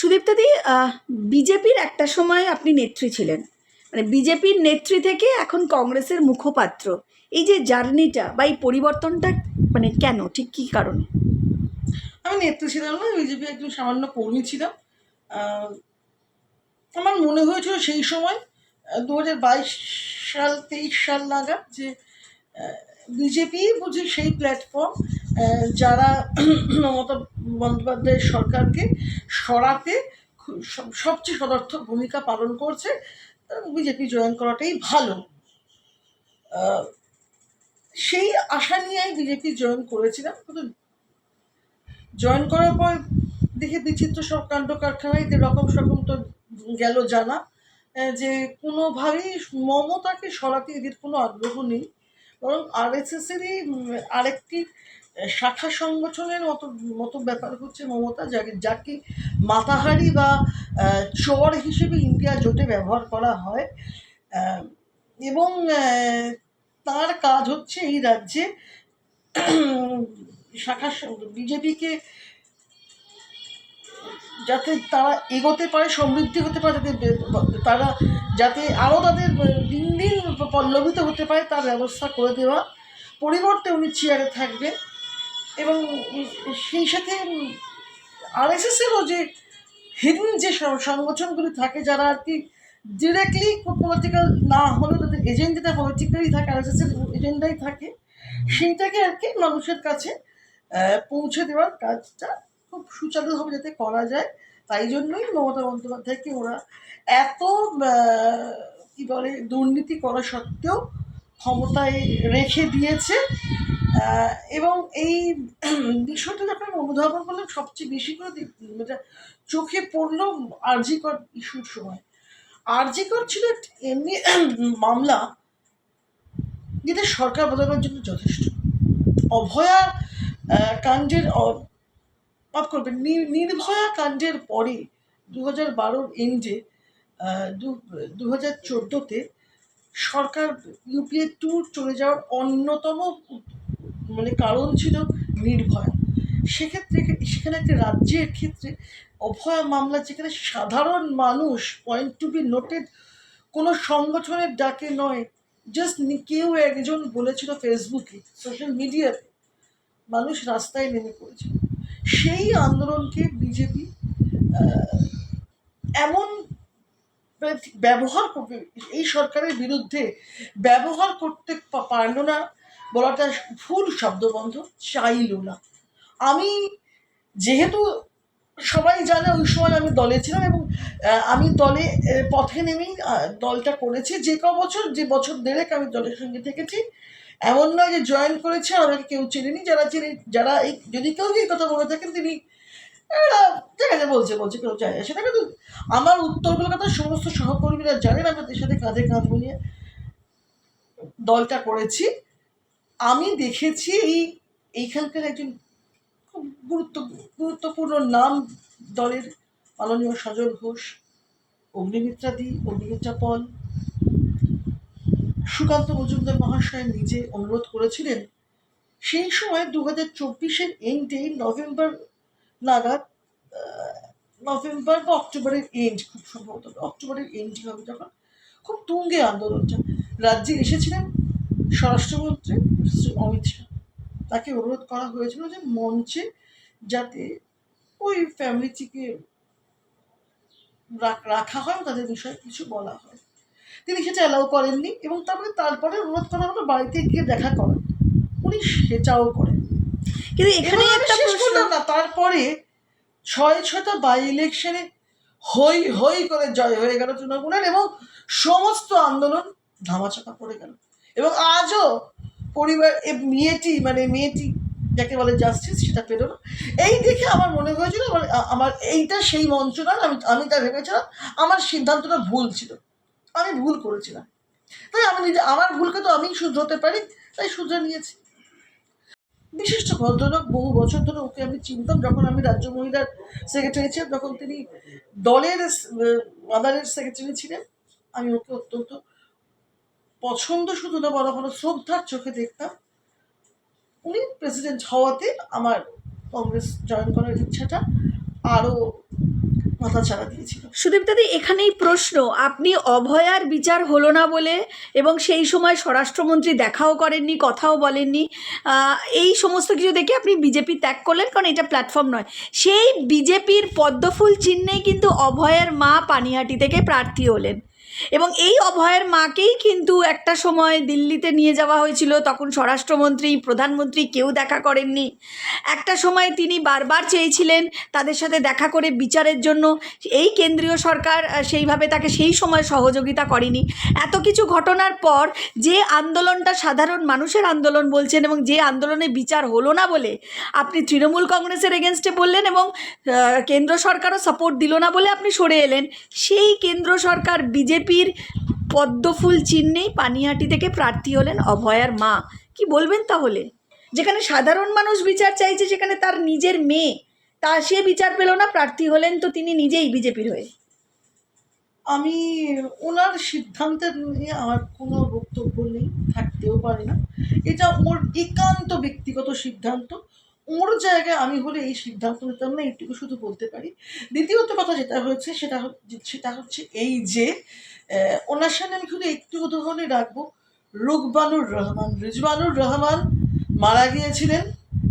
সুদীপ্তাদি, বিজেপির একটা সময় আপনি নেত্রী ছিলেন, মানে বিজেপির নেত্রী থেকে এখন কংগ্রেসের মুখপাত্র। এই যে জার্নিটা বা এই পরিবর্তনটা মানে কেন, ঠিক কী কারণে? আমি নেত্রী ছিলাম না, বিজেপি একজন সামান্য কর্মী ছিলাম। আমার মনে হয়েছিল সেই সময় 2022 সাল 23 সাল নাগাদ যে বিজেপি বুঝি সেই প্ল্যাটফর্ম যারা মমতা বন্দ্যোপাধ্যায়ের সরকারকে সরাতে সবচেয়ে সদর্থক ভূমিকা পালন করছে। বিজেপি জয়েন করাটাই ভালো। সেই আশা নিয়েই বিজেপি জয়েন করেছিলাম। কিন্তু জয়েন করার পর দেখে বিচিত্র সব কাণ্ড কারখানায় রকম সকম তো গেল জানা, যে কোনোভাবেই মমতাকে সরাতে এদের কোনো আগ্রহ নেই, বরং আরএসএসেরই আরেকটি শাখা সংগঠনের মতো ব্যাপার হচ্ছে মমতা, যাকে মাতাহারি বা চর হিসেবে ইন্ডিয়া জোটে ব্যবহার করা হয়। এবং তার কাজ হচ্ছে এই রাজ্যে শাখা বিজেপিকে যাতে তারা এগোতে পারে, সমৃদ্ধি হতে পারে, যাতে তারা যাতে আরও তাদের দিন দিন পল্লবিত হতে পারে তার ব্যবস্থা করে দেওয়া। পরিবর্তে উনি চেয়ারে থাকবে এবং সেই সাথে আরএসএসেরও যে হিডেন যে সংগঠনগুলি থাকে, যারা আর কি ডিরেক্টলি পলিটিক্যাল না হলেও তাদের এজেন্ডাটা পলিটিক্যালি থাকে, আরএসএসের এজেন্ডাই থাকে, সেইটাকে আর কি মানুষের কাছে পৌঁছে দেওয়ার কাজটা খুব সুচারুভাবে যাতে করা যায়, তাই জন্যই মমতা বন্দ্যোপাধ্যায়কে ওরা এত কী বলে দুর্নীতি করা সত্ত্বেও ক্ষমতায় রেখে দিয়েছে। এবং এই বিষয়টা যখন অনুধাবন করলাম, সবচেয়ে বেশি করে যেটা চোখে পড়লো আরজিকর ইস্যুর সময়। আরজিকর ছিল এমনি মামলা যেটা সরকার বদলানোর জন্য যথেষ্ট। অভয়া কাণ্ডের মাফ করবেন, নির্ভয়া কাণ্ডের পরে 2012 এন্ডে 2014-তে সরকার ইউপিএ 2 চলে যাওয়ার অন্যতম মানে কারণ ছিল নির্ভয়া। সেখানে একটা রাজ্যের ক্ষেত্রে অভয়া মামলা, যেখানে সাধারণ মানুষ, পয়েন্ট টু বি নোটেড, কোনো সংগঠনের ডাকে নয়, জাস্ট কেউ একজন বলেছিল ফেসবুকে, সোশ্যাল মিডিয়াতে মানুষ রাস্তায় নেমে পড়েছিল। সেই আন্দোলনকে বিজেপি এমন ব্যবহার করবে, এই সরকারের বিরুদ্ধে ব্যবহার করতে পারল না বলাটা ভুল শব্দবন্ধ, চাইল না। আমি যেহেতু সবাই জানে ওই সময় আমি দলে ছিলাম এবং আমি দলে পথে নেমেই দলটা করেছি। যে বছর দেড়েক আমি দলের সঙ্গে থেকেছি, এমন নয় যে জয়েন করেছে আর আমাকে কেউ চেনেনি। যারা এই যদি কেউ এই কথা বলে থাকেন তিনি বলছে কেউ চায়, সেটা কিন্তু আমার উত্তর কলকাতার সমস্ত সহকর্মীরা জানেন আমি তাদের সাথে কাঁধে কাঁধ মিলিয়ে দলটা করেছি। আমি দেখেছি এইখানকার একজন খুব গুরুত্বপূর্ণ নাম দলের মাননীয় সজল ঘোষ, অগ্নিমিত্রা পল, সুকান্ত মজুমদার মহাশয় নিজে অনুরোধ করেছিলেন। সেই সময় 2024-এর এন্ডে, নভেম্বর নাগাদ, নভেম্বর বা অক্টোবরের এন্ড, খুব সম্ভবত অক্টোবরের এন্ডই হবে, যখন খুব তুঙ্গে আন্দোলনটা, রাজ্যে এসেছিলেন স্বরাষ্ট্রমন্ত্রী শ্রী অমিত শাহ। তাকে অনুরোধ করা হয়েছিল যে মঞ্চে যাতে ওই ফ্যামিলিটিকে রাখা হয়, তাদের বিষয়ে কিছু বলা হয়। তিনি সেটা অ্যালাউ করেননি এবং তারপরে অনুরোধ করা হলো বাড়িতে গিয়ে দেখা করেন, উনি সেটাও করেন। কিন্তু এখানে একটা প্রশ্ন, না, তারপরে 6টা বাই ইলেকশনে হই করে জয় হয়ে গেল তৃণমূলের এবং সমস্ত আন্দোলন ধামাচাপা পড়ে গেল। এবং আজও পরিবার মেয়েটি যাকে বলে জাস্টিস, সেটা পেল না। এই দেখে আমার মনে হয়েছিল আমার এইটা সেই মঞ্চ না, আমি তা ভেবেছিলাম আমার সিদ্ধান্তটা ভুল ছিল, আমি ভুল করেছিলাম। তাই আমি আমার ভুলকে তো আমি শুধরোতে পারি, তাই শুধরে নিয়েছি। বিশিষ্ট ভদ্রলোক, বহু বছর ধরে ওকে আমি চিনতাম। যখন আমি রাজ্য মহিলার সেক্রেটারি ছিলাম, যখন তিনি দলের মাদারের সেক্রেটারি ছিলেন, আমি ওকে অত্যন্ত পছন্দ শুধু না, বড় বড় শ্রদ্ধার চোখে দেখতাম। উনি প্রেসিডেন্ট হওয়াতে আমার কংগ্রেস জয়েন করার ইচ্ছাটা আরও মাথাচাড়া দিয়েছিল। সুদীপ্তাদি, এখানেই প্রশ্ন, আপনি অভয়ার বিচার হলো না বলে এবং সেই সময় স্বরাষ্ট্রমন্ত্রী দেখাও করেননি, কথাও বলেননি, এই সমস্ত কিছু দেখে আপনি বিজেপি ত্যাগ করলেন, কারণ এটা প্ল্যাটফর্ম নয়। সেই বিজেপির পদ্মফুল চিহ্নেই কিন্তু অভয়ের মা পানিহাটি থেকে প্রার্থী হলেন, এবং এই অভয়ের মাকেই কিন্তু একটা সময় দিল্লিতে নিয়ে যাওয়া হয়েছিল, তখন স্বরাষ্ট্রমন্ত্রী, প্রধানমন্ত্রী কেউ দেখা করেননি। একটা সময় তিনি বারবার চেয়েছিলেন তাদের সাথে দেখা করে বিচারের জন্য, এই কেন্দ্রীয় সরকার সেইভাবে তাকে সেই সময় সহযোগিতা করেনি। এত কিছু ঘটনার পর যে আন্দোলনটা সাধারণ মানুষের আন্দোলন বলছেন, এবং যে আন্দোলনে বিচার হলো না বলে আপনি তৃণমূল কংগ্রেসের এগেনস্টে বললেন, এবং কেন্দ্র সরকারও সাপোর্ট দিল না বলে আপনি সরে এলেন, সেই কেন্দ্র সরকার বিজেপির পদ্মফুল চিহ্নেই পানিহাটি থেকে প্রার্থী হলেন অভয়ার মা। কি বলবেন তাহলে? যেখানে সাধারণ মানুষ বিচার চাইছে, সেখানে তার নিজের মেয়ে, সে বিচার পেল না, প্রার্থী হলেন তো তিনি নিজেই বিজেপির হয়ে। আমি ওনার সিদ্ধান্তের নিয়ে আমার কোনো বক্তব্য নেই, থাকতেও পারে না। এটা ওর একান্ত ব্যক্তিগত সিদ্ধান্ত। ওর জায়গায় আমি হলে এই সিদ্ধান্ত নিতাম না, এইটুকু শুধু বলতে পারি। দ্বিতীয়ত কথা যেটা হয়েছে সেটা হচ্ছে এই যে ওনার সামনে আমি শুধু একটু উদাহরণে রাখবো, রিজওয়ানুর রহমান মারা গিয়েছিলেন,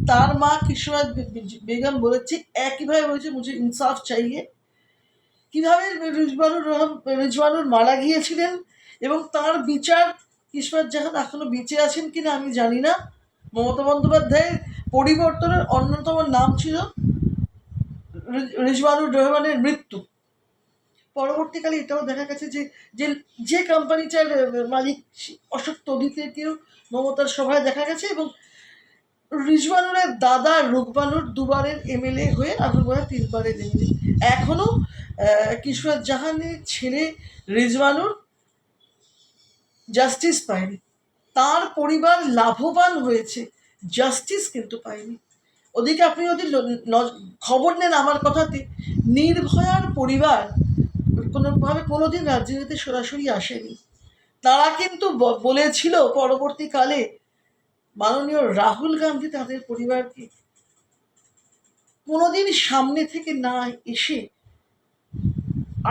তার মা কিশোরাত বেগম বলেছে, একইভাবে বলেছে মুঝে ইনসাফ চাইয়ে। কীভাবে রিজওয়ানুর মারা গিয়েছিলেন এবং তার বিচার কিসমত জাহান এখনো বেঁচে আছেন কিনা আমি জানি না। মমতা বন্দ্যোপাধ্যায়ের পরিবর্তনের অন্যতম নাম ছিল রিজওয়ানুর রহমানের মৃত্যু। পরবর্তীকালে এটাও দেখা গেছে যে কোম্পানিটার মালিক অশোক তদিকেও মমতার সভায় দেখা গেছে, এবং রিজওয়ানুরের দাদা রুকবানুর দুবারের এমএলএ হয়ে, এখন বোধহয় 3বারের এমএলএ। এখনও কিশোর জাহানের ছেলে রিজওয়ানুর জাস্টিস পায়নি, তার পরিবার লাভবান হয়েছে, জাস্টিস কিন্তু পায়নি। ওদিকে আপনি যদি খবর নেন আমার কথাতে, নির্ভয়ার পরিবার কোনোভাবে কোনোদিন রাজনীতিতে সরাসরি আসেনি। তারা কিন্তু বলেছিল পরবর্তীকালে মাননীয় রাহুল গান্ধী তাদের পরিবারকে কোনোদিন সামনে থেকে না এসে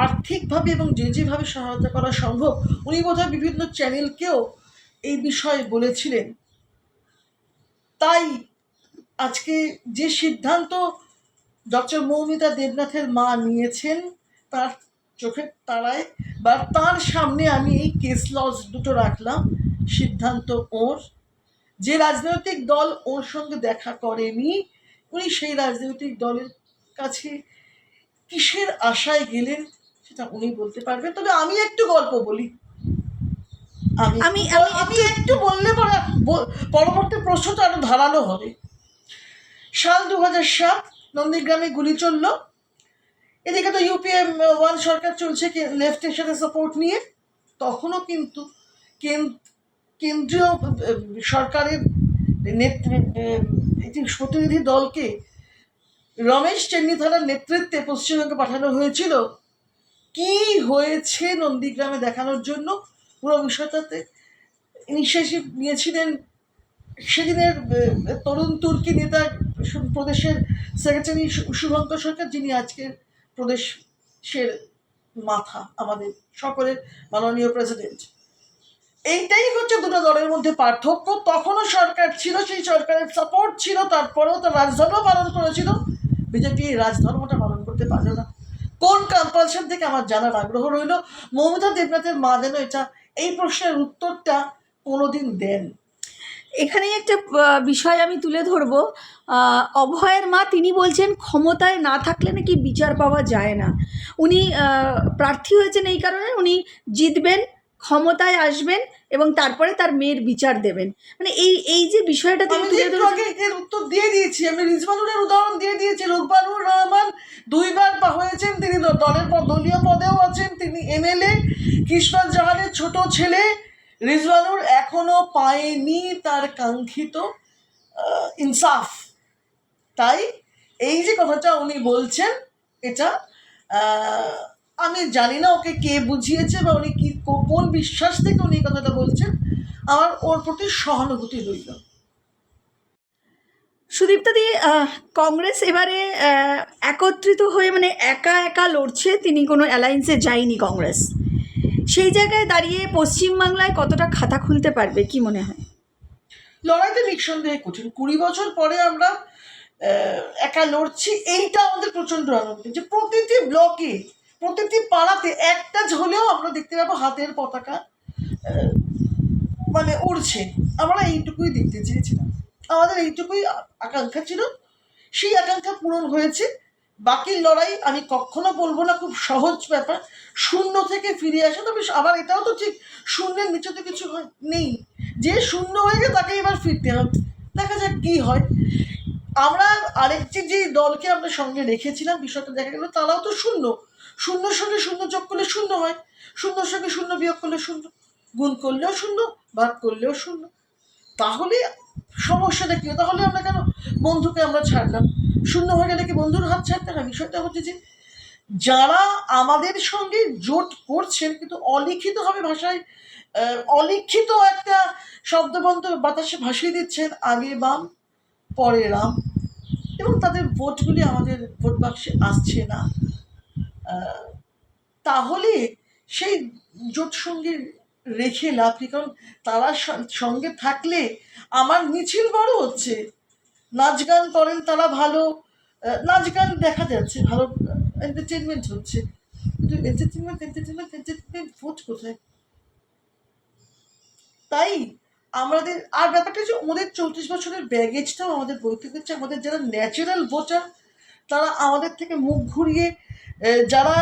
আর্থিকভাবে এবং যেভাবে সহায়তা করা সম্ভব, উনি বোধহয় বিভিন্ন চ্যানেলকেও এই বিষয়ে বলেছিলেন। তাই আজকে যে সিদ্ধান্ত ডক্টর মৌমিতা দেবনাথের মা নিয়েছেন, তার চোখের তারায় বা তার সামনে আমি এই কেস লজ দুটো রাখলাম। সিদ্ধান্ত ওর, যে রাজনৈতিক দল ওর সঙ্গে দেখা করেনি, উনি সেই রাজনৈতিক দলের কাছে কিসের আশায় গেলেন সেটা উনি বলতে পারবেন। তবে আমি একটু গল্প বলি, আমি একটু বললে পরে পরবর্তী প্রশ্নটা আরো ধারালো হবে। সাল 2007 নন্দীগ্রামে গুলি চলল। এদিকে তো ইউপিএ 1 সরকার চলছে লেফটের সাথে সাপোর্ট নিয়ে। তখনও কিন্তু কেন্দ্রীয় সরকারের একটি প্রতিনিধি দলকে রমেশ চেন্নিথালার নেতৃত্বে পশ্চিমবঙ্গে পাঠানো হয়েছিল কি হয়েছে নন্দীগ্রামে দেখানোর জন্য। পুরো বিষয়টাতে ইনিশিয়েটিভ নিয়েছিলেন সেদিনের তরুণ তুর্কি নেতা, প্রদেশের সেক্রেটারি শুভঙ্কর সরকার, যিনি আজকের প্রদেশের মাথা, আমাদের সকলের মাননীয় প্রেসিডেন্ট। এইটাই হচ্ছে দুটো দলের মধ্যে পার্থক্য। তখনও সরকার ছিল, সেই সরকারের সাপোর্ট ছিল, তারপরেও তার রাজধর্ম পালন করেছিল। বিজেপি এই রাজধর্মটা পালন করতে পারল না। কোন কম্পালশন থেকে আমার জানার আগ্রহ রইল। মমতা দেবনাথের মা যেন এই প্রশ্নের উত্তরটা কোনোদিন দেন। এখানেই একটা বিষয় আমি তুলে ধরবো। অভয়ের মা তিনি বলছেন ক্ষমতায় না থাকলে নাকি বিচার পাওয়া যায় না। উনি প্রার্থী হয়েছেন এই কারণে, উনি জিতবেন, ক্ষমতায় আসবেন এবং তারপরে তার মেয়ের বিচার দেবেন। মানে এই যে বিষয়টা আমি এর উত্তর দিয়ে দিয়েছি, আমি রিজওয়ানুরের উদাহরণ দিয়ে দিয়েছি। রুকবানুর রহমান 2বার হয়েছেন, তিনি দলীয় পদেও আছেন, তিনি এমএলএ। কিশোর জাহানের ছোট ছেলে রিজওয়ানুর এখনো পায়নি তার কাঙ্ক্ষিত ইনসাফ। তাই এই যে কথাটা উনি বলছেন, এটা আমি জানি না ওকে কে বুঝিয়েছে বা উনি কি কোন বিশ্বাস থেকে উনি কথাটা বলছেন। আমার ওর প্রতি সহানুভূতি রইল। সুদীপ্তাদি, কংগ্রেস এবারে একত্রিত হয়ে মানে একা একা লড়ছে, তিনি কোনো অ্যালায়েন্সে যায়নি কংগ্রেস। সেই জায়গায় দাঁড়িয়ে পশ্চিমবাংলায় কতটা খাতা খুলতে পারবে কি মনে হয়? লড়াইটা নিঃসন্দেহে কঠিন। 20 বছর পরে আমরা একা লড়ছি, এইটা আমাদের প্রচণ্ড আনন্দ যে প্রতিটি ব্লকে, প্রতিটি পাড়াতে একটা হলেও আমরা দেখতে পাবো হাতের পতাকা মানে উড়ছে। আমরা এইটুকুই দেখতে চেয়েছিলাম, আমাদের এইটুকুই আকাঙ্ক্ষা ছিল, সেই আকাঙ্ক্ষা পূরণ হয়েছে। বাকি লড়াই আমি কখনো বলবো না খুব সহজ ব্যাপার, শূন্য থেকে ফিরে আসে। তবে আবার এটাও তো ঠিক, শূন্যের নিচে তো কিছু নেই, যে শূন্য হয়ে গেছে তাকে এবার ফিরতে হবে, দেখা যাক কি হয়। আমরা আরেকটি যে দলকে আমরা সঙ্গে রেখেছিলাম, বিষয়টা দেখা গেল তারাও তো শূন্য, শূন্যর সঙ্গে শূন্য যোগ করলে শূন্য হয়, শূন্যর সঙ্গে শূন্য বিয়োগ করলে শূন্য, গুণ করলেও শূন্য, ভাগ করলেও শূন্য। তাহলে সমস্যাটা কী? তাহলে আমরা কেন বন্ধুকে আমরা ছাড়লাম? শূন্য হয়ে গেলে কি বন্ধুর হাত ছাড়তে হয়? বিষয়টা হচ্ছে যে যারা আমাদের সঙ্গে জোট করছেন কিন্তু অলিখিতভাবে ভাষায় অলিখিত একটা শব্দবন্ধ বাতাসে ভাসিয়ে দিচ্ছেন, আগে বাম পরে রাম, এবং তাদের ভোটগুলি আমাদের ভোট বাক্সে আসছে না, তাহলে সেই জোট সঙ্গে রেখে লাভ কি? কারণ তারা সঙ্গে থাকলে আমার মিছিল বড় হচ্ছে, নাচ গান করেন তারা, ভালো নাচ গান দেখা যাচ্ছে, ভালো এন্টারটেনমেন্ট হচ্ছে, কিন্তু এন্টারটেনমেন্ট ভোট কোথায়? তাই আমাদের আর ব্যাপারটা যে ওদের 34 বছরের ব্যাগেজটাও আমাদের বইতে হচ্ছে। আমাদের যারা ন্যাচারাল ভোটার তারা আমাদের থেকে মুখ ঘুরিয়ে যারা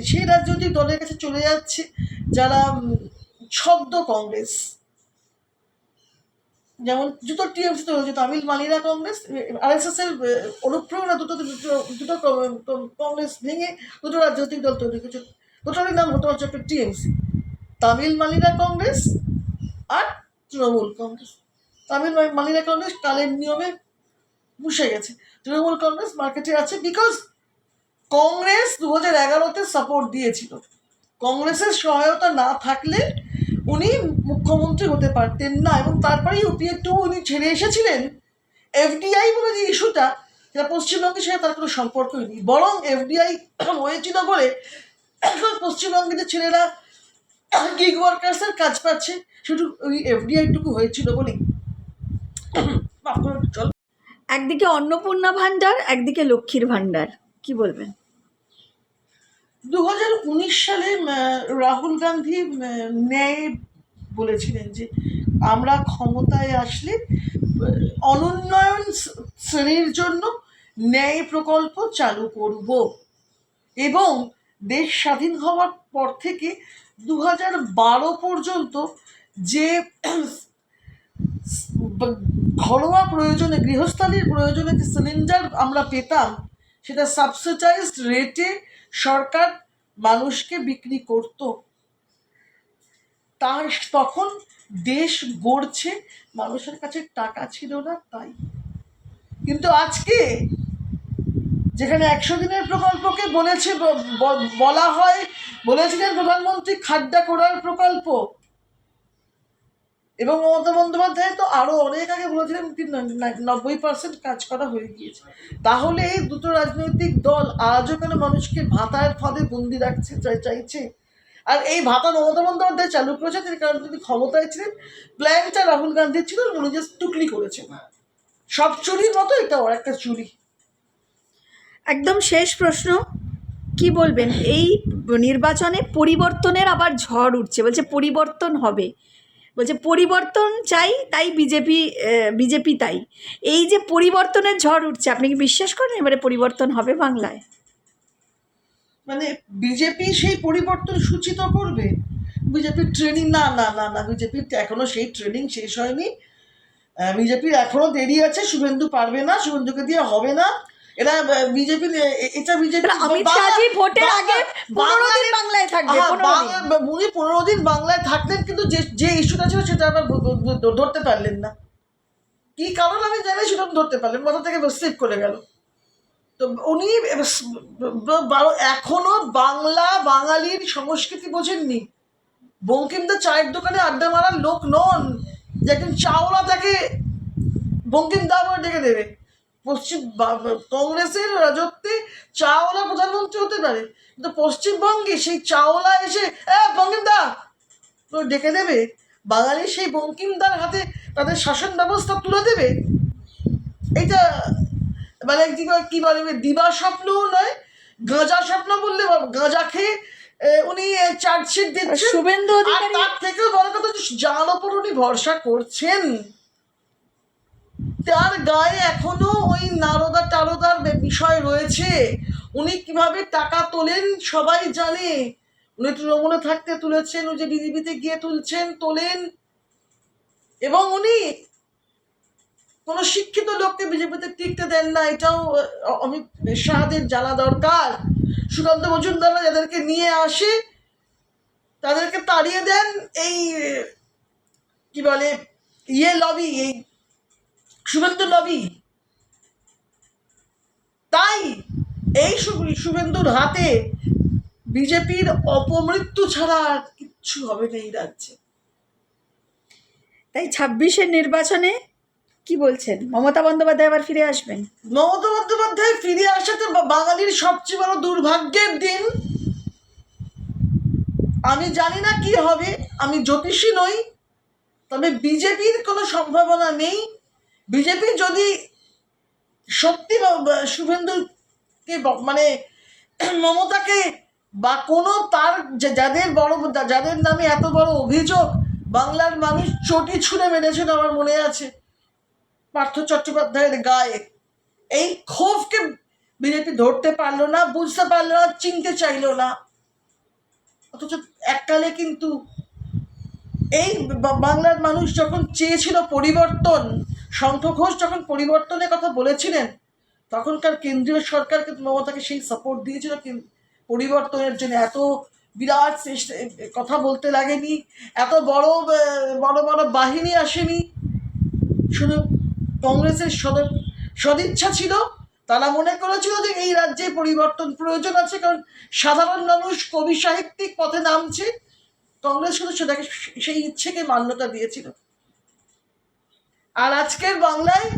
সেই রাজনৈতিক দলের কাছে চলে যাচ্ছে, যারা ছদ্ম কংগ্রেস, যেমন দুটো টিএমসি তো হয়েছে, তামিল মালিরা কংগ্রেস, আরএসএস এর অনুপ্রেরণা দুটো কংগ্রেস ভেঙে দুটো রাজনৈতিক দল তৈরি করেছে, দুটোরই নাম হতে হচ্ছে একটা টিএমসি, তামিল মালিরা কংগ্রেস আর তৃণমূল কংগ্রেস। তামিল মালিরা কংগ্রেস কালের নিয়মে মুছে গেছে, তৃণমূল কংগ্রেস মার্কেটে আছে, বিকজ কংগ্রেস 2011-তে সাপোর্ট দিয়েছিল। কংগ্রেসের সহায়তা না থাকলে উনি মুখ্যমন্ত্রী হতে পারতেন না, এবং তারপরে ইউপিএ 2 উনি ছেড়ে এসেছিলেন। এফডিআই বলে যে ইস্যুটা, সেটা পশ্চিমবঙ্গের সাথে তার কোনো সম্পর্কই নেই, বরং এফডিআই হয়েছিল বলে পশ্চিমবঙ্গের যে ছেলেরা গিগ ওয়ার্কার্সের কাজ পাচ্ছে, শুধু ওই এফডিআইটুকু হয়েছিল বলেই। চল, একদিকে অন্নপূর্ণা ভাণ্ডার, একদিকে লক্ষ্মীর ভাণ্ডার, কি বলবেন? 2019 সালে রাহুল গান্ধী ন্যায় বলেছিলেন যে আমরা ক্ষমতায় আসলে অনুন্নয়ন শ্রেণীর জন্য ন্যায় প্রকল্প চালু করব, এবং দেশ স্বাধীন হওয়ার পর থেকে 2012 পর্যন্ত যে ঘরোয়া প্রয়োজনে, গৃহস্থালির প্রয়োজনে যে সিলিন্ডার আমরা পেতাম, সেটা সাবসিডাইজড রেটে সরকার মানুষকে বিক্রি করত। তার তখন দেশ গড়ছে, মানুষের কাছে টাকা ছিল না তাই। কিন্তু আজকে যেখানে 100 দিনের প্রকল্পকে বলেছিলেন প্রধানমন্ত্রী খাড্ডা করার প্রকল্প, এবং মমতা বন্দ্যোপাধ্যায় তো আরও অনেক আগে বলেছিলেন 90% কাজ করা হয়ে গিয়েছে। তাহলে এই দুটো রাজনৈতিক দল আজও কেন মানুষকে ভাতার ফাঁদে বন্দি রাখছে চাইছে? আর এই ভাতা মমতা বন্দ্যোপাধ্যায় চালু করেছে, তিনি কারণ তিনি ক্ষমতায় ছিলেন, প্ল্যানটা রাহুল গান্ধীর ছিল, উনি জাস্ট টুকলি করেছেন। সব চুরির মতো এটা ওর একটা চুরি। একদম শেষ প্রশ্ন, কি বলবেন এই নির্বাচনে পরিবর্তনের আবার ঝড় উঠছে, বলছে পরিবর্তন হবে, বলছে পরিবর্তন চাই, তাই বিজেপি তাই, এই যে পরিবর্তনের ঝড় উঠছে, আপনি কি বিশ্বাস করেন এবারে পরিবর্তন হবে বাংলায়? মানে বিজেপি সেই পরিবর্তন সূচিত করবে? বিজেপির ট্রেনিং না না না না বিজেপির এখনো সেই ট্রেনিং শেষ হয়নি, বিজেপির এখনো দেরি আছে, শুভেন্দু পারবে না, শুভেন্দুকে দিয়ে হবে না। এরা বিজেপি, এটা বিজেপি অমিত শাহজি ভোটের আগে 15 দিন বাংলায় থাকবে, 15 দিন। উনি 15 দিন বাংলায় থাকলেন, কিন্তু যে ইস্যুটা ছিল সেটা আবার ধরতে পারলেন না। কি কারণ আমি জানি, সেটা ধরতে পারলেন, মাথা থেকে স্লিপ করে গেল। তো উনি এখনো বাঙালির সংস্কৃতি বোঝেননি। বঙ্কিমদা চায়ের দোকানে আড্ডা মারার লোক নন যে একজন চাওলা তাকে বঙ্কিম দা আবার ডেকে দেবে। কংগ্রেসের রাজত্বে চাওলা প্রধানমন্ত্রী হতে পারে, কিন্তু পশ্চিমবঙ্গে সেই চাওলা এসে বঙ্কিম দা তো ডেকে দেবে, বাঙালি সেই বঙ্কিম দার হাতে তাদের শাসন ব্যবস্থা তুলে দেবে। এইটা মানে কি বলবে, দিবা স্বপ্নও নয়, গাঁজা স্বপ্ন বললে গাঁজা খেয়ে উনি চার্জশিট দিচ্ছেন। শুভেন্দু আর অধিকারী তার থেকেও বড় কথা, যার ওপর উনি ভরসা করছেন তার গায়ে এখনো ওই নারদা টারদার বিষয় রয়েছে। উনি কিভাবে টাকা তোলেন সবাই জানে। উনি তৃণমূলে থাকতে তুলেছেন, ওই যে বিজেপিতে গিয়ে তোলেন, এবং উনি কোনো শিক্ষিত লোককে বিজেপিতে টিকতে দেন না। এটাও অমিত শাহদের জানা দরকার। সুকান্ত মজুমদাররা যাদেরকে নিয়ে আসে তাদেরকে তাড়িয়ে দেন এই কি বলে লবি, এই শুভেন্দু লবি। তাই এই শুভেন্দুর হাতে বিজেপির অপমৃত্যু ছাড়া আর কিচ্ছু হবে না এই রাজ্যে। তাই 26-এর নির্বাচনে কি বলছেন, মমতা বন্দ্যোপাধ্যায় আবার ফিরে আসবেন? মমতা বন্দ্যোপাধ্যায় ফিরে আসাতে বাঙালির সবচেয়ে বড় দুর্ভাগ্যের দিন। আমি জানি না কি হবে, আমি জ্যোতিষী নই, তবে বিজেপির কোনো সম্ভাবনা নেই। বিজেপি যদি সত্যি শুভেন্দুকে মানে মমতাকে বা কোনো তার যাদের নামে এত বড় অভিযোগ, বাংলার মানুষ চটি ছুঁড়ে মেরেছেন আমার মনে আছে পার্থ চট্টোপাধ্যায়ের গায়ে, এই ক্ষোভকে বিজেপি ধরতে পারলো না, বুঝতে পারলো না, চিনতে চাইলো না। অথচ এককালে কিন্তু এই বাংলার মানুষ যখন চেয়েছিল পরিবর্তন, শঙ্খ ঘোষ যখন পরিবর্তনের কথা বলেছিলেন, তখনকার কেন্দ্রীয় সরকার কিন্তু মমতাকে সেই সাপোর্ট দিয়েছিল পরিবর্তনের জন্য। এত বিরাট কথা বলতে লাগেনি, এত বড় বড় বড় বাহিনী আসেনি, শুধু কংগ্রেসের সদিচ্ছা ছিল। তারা মনে করেছিল যে এই রাজ্যে পরিবর্তন প্রয়োজন আছে, কারণ সাধারণ মানুষ কবি সাহিত্যিক পথে নামছে। কংগ্রেস শুধু সেটাকে সেই ইচ্ছেকে মান্যতা দিয়েছিল। আর আজকের বাংলায়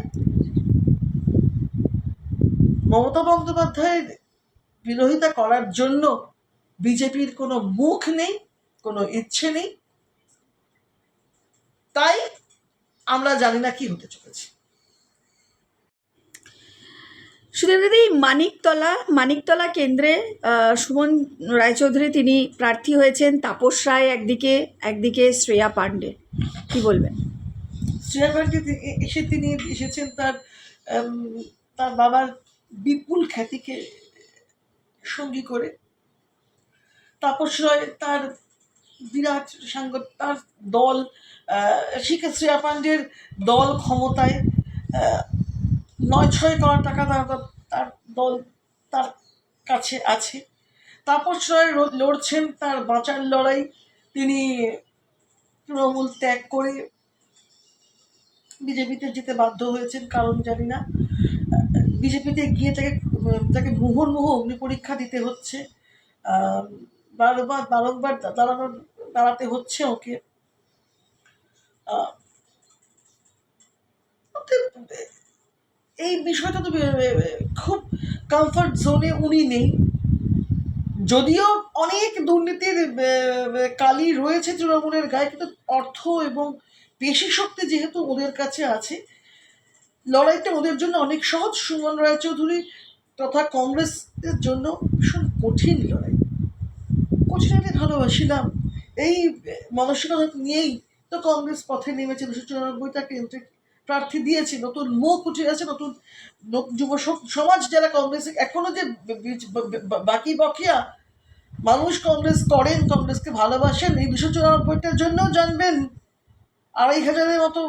মমতা বন্দ্যোপাধ্যায়ের বিরোধিতা করার জন্য বিজেপির কোনো মুখ নেই, কোনো ইচ্ছে নেই। তাই আমরা জানি না কি হতে চলেছে। সুদেবদিদি, মানিকতলা কেন্দ্রে সুমন রায়চৌধুরী তিনি প্রার্থী হয়েছেন, তাপস রায় একদিকে শ্রেয়া পাণ্ডে, কি বলবেন? শ্রেয়া পাণ্ডে তিনি এসেছেন তার বাবার বিপুল খ্যাতিকে সঙ্গী করে। তাপস রায় তার বিরাট তার দল, শ্রেয়া পাণ্ডের দল ক্ষমতায়, 9-6 কোটি টাকা তার দল তার কাছে আছে। তাপস রায় লড়ছেন তার বাঁচার লড়াই। তিনি তৃণমূল ত্যাগ করে বিজেপিতে যেতে বাধ্য হয়েছেন, কারণ জানি না। বিজেপিতে গিয়ে তাকে মুহুর্মুহ অগ্নি পরীক্ষা দিতে হচ্ছে, বারংবার দাঁড়াতে হচ্ছে ওকে। এই বিষয়টা তো খুব কমফর্ট জোনে উনি নেই। যদিও অনেক দুর্নীতির কালি রয়েছে তৃণমূলের গায়ে, কিন্তু অর্থ এবং পেশি শক্তি যেহেতু ওদের কাছে আছে, লড়াইটা ওদের জন্য অনেক সহজ। সুমন রায়চৌধুরী তথা কংগ্রেসের জন্য ভীষণ কঠিন লড়াই। কঠিনকে ভালোবাসিলাম, এই মানসিকতা নিয়েই তো কংগ্রেস পথে নেমেছে। 294টা কেন্দ্রে প্রার্থী দিয়েছে, নতুন মুখ উঠে আছে, নতুন যুব সমাজ যারা কংগ্রেসে এখনো যে বাকি বকেয়া মানুষ কংগ্রেস করেন, কংগ্রেসকে ভালোবাসেন, এই 294টার জন্যও জানবেন 2500-এর মতো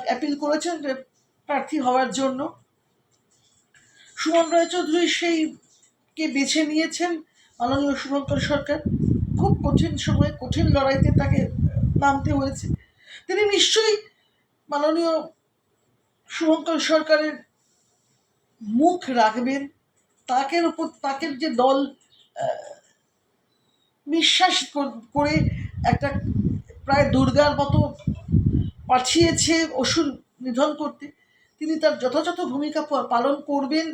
অ্যাপিল করেছেন প্রার্থী হওয়ার জন্য। সুমন রায়চৌধুরী সেইকে বেছে নিয়েছেন মাননীয় শুভঙ্কর সরকার। খুব কঠিন সময়ে কঠিন লড়াইতে তাকে নামতে হয়েছে। তিনি নিশ্চয়ই মাননীয় শুভঙ্কর সরকারের মুখ রাখবেন। তাকে যে দল বিশ্বাস করে একটা প্রায় দুর্গার মতো পাঠিয়েছে ওষুধ নিধন করতে, তিনি তার যথাযথ ভূমিকা পালন করবেন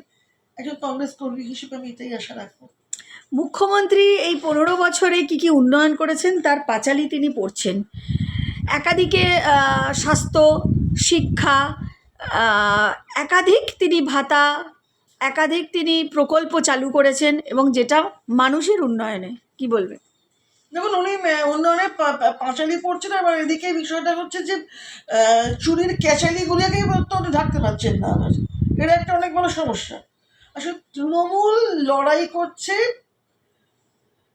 একজন কংগ্রেস কর্মী হিসেবে, আমি এটাই আশা রাখবো। মুখ্যমন্ত্রী এই 15 বছরে কি কি উন্নয়ন করেছেন তার পাঁচালি তিনি পড়ছেন। একাধিকে স্বাস্থ্য, শিক্ষা, একাধিক তিনি ভাতা, একাধিক তিনি প্রকল্প চালু করেছেন, এবং যেটা মানুষের উন্নয়নে। কি বলবেন? দেখুন, উনি উন্নয়নের পাঁচালি পড়ছেন, আবার এদিকে বিষয়টা হচ্ছে যে চুরির ক্যাচালিগুলোকেই তো উনি ঢাকতে পারছেন না। আবার এটা একটা অনেক বড় সমস্যা। আসলে তৃণমূল লড়াই করছে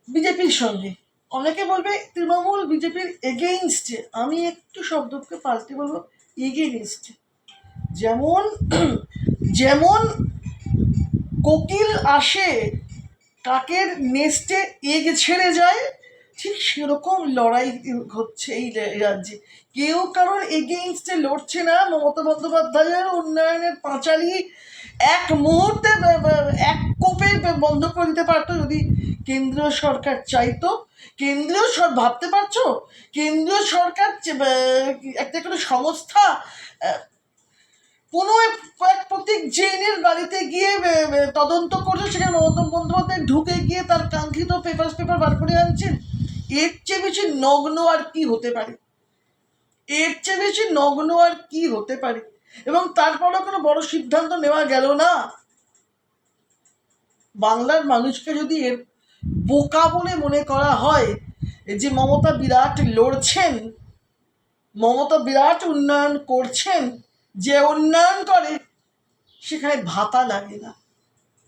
বিজেপির সঙ্গে। অনেকে বলবে তৃণমূল বিজেপির এগেইনস্টে, আমি একটু শব্দকে পাল্টে বলবো এগেইনস্টে। যেমন যেমন কোকিল আসে কাকের নেস্টে এগ ছেড়ে যায়, ঠিক সেরকম লড়াই হচ্ছে এই রাজ্যে। কেউ কারোর এগেইনস্টে লড়ছে না। মমতা বন্দ্যোপাধ্যায়ের উন্নয়নের পাঁচালি এক মুহূর্তে এক কোপে বন্ধ করে দিতে পারতো যদি কেন্দ্রীয় সরকার চাইতো। কেন্দ্রীয় ভাবতে পারছো, কেন্দ্রীয় সরকার একটা কোনো সংস্থা কোনো এক প্রতীক জেনের বাড়িতে গিয়ে তদন্ত করছে, সেখানে মমতা বন্দ্যোপাধ্যায় ঢুকে গিয়ে তার কাঙ্ক্ষিত পেপার বার করে আনছেন। এর চেয়ে বেশি নগ্ন আর কি হতে পারে? এর চেয়ে বেশি নগ্ন আর কি হতে পারে? এবং তারপরেও কোনো বড় সিদ্ধান্ত নেওয়া গেল না। বাংলার মানুষকে যদি এর বোকা বলে মনে করা হয় যে মমতা বিরাট লড়ছেন, মমতা বিরাট উন্নয়ন করছেন, যে উন্নয়ন করে সেখানে ভাতা লাগে না।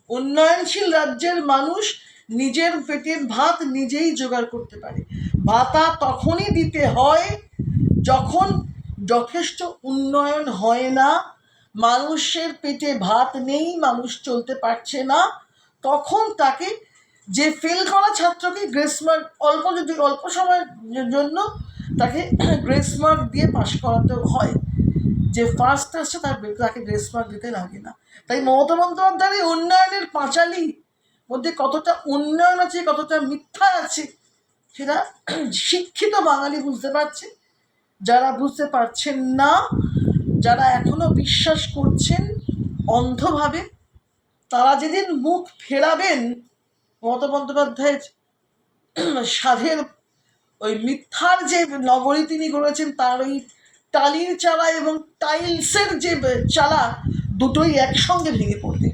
উন্নয়নশীল রাজ্যের মানুষ নিজের পেটের ভাত নিজেই জোগাড় করতে পারে। ভাতা তখনই দিতে হয় যখন যথেষ্ট উন্নয়ন হয় না, মানুষের পেটে ভাত নেই, মানুষ চলতে পারছে না, তখন তাকে যে ফেল করা ছাত্রকে গ্রেস মার্ক অল্প সময়ের জন্য তাকে গ্রেস মার্ক দিয়ে পাশ করাতে হয়। যে ফার্স্ট আসছে তাকে গ্রেস মার্ক দিতে লাগে না। তাই মমতা বন্দ্যোপাধ্যায়ের উন্নয়নের পাঁচালি মধ্যে কতটা উন্নয়ন আছে, কতটা মিথ্যা আছে, সেটা শিক্ষিত বাঙালি বুঝতে পারছে। যারা বুঝতে পারছেন না, যারা এখনো বিশ্বাস করছেন অন্ধভাবে, তারা যেদিন মুখ ফেরাবেন মমতা বন্দ্যোপাধ্যায়ের সাধের ওই মিথ্যার যে নগরী তিনি গড়েছেন, তার ওই টালির চালা এবং টাইলসের যে চালা, দুটোই একসঙ্গে ভেঙে পড়বে।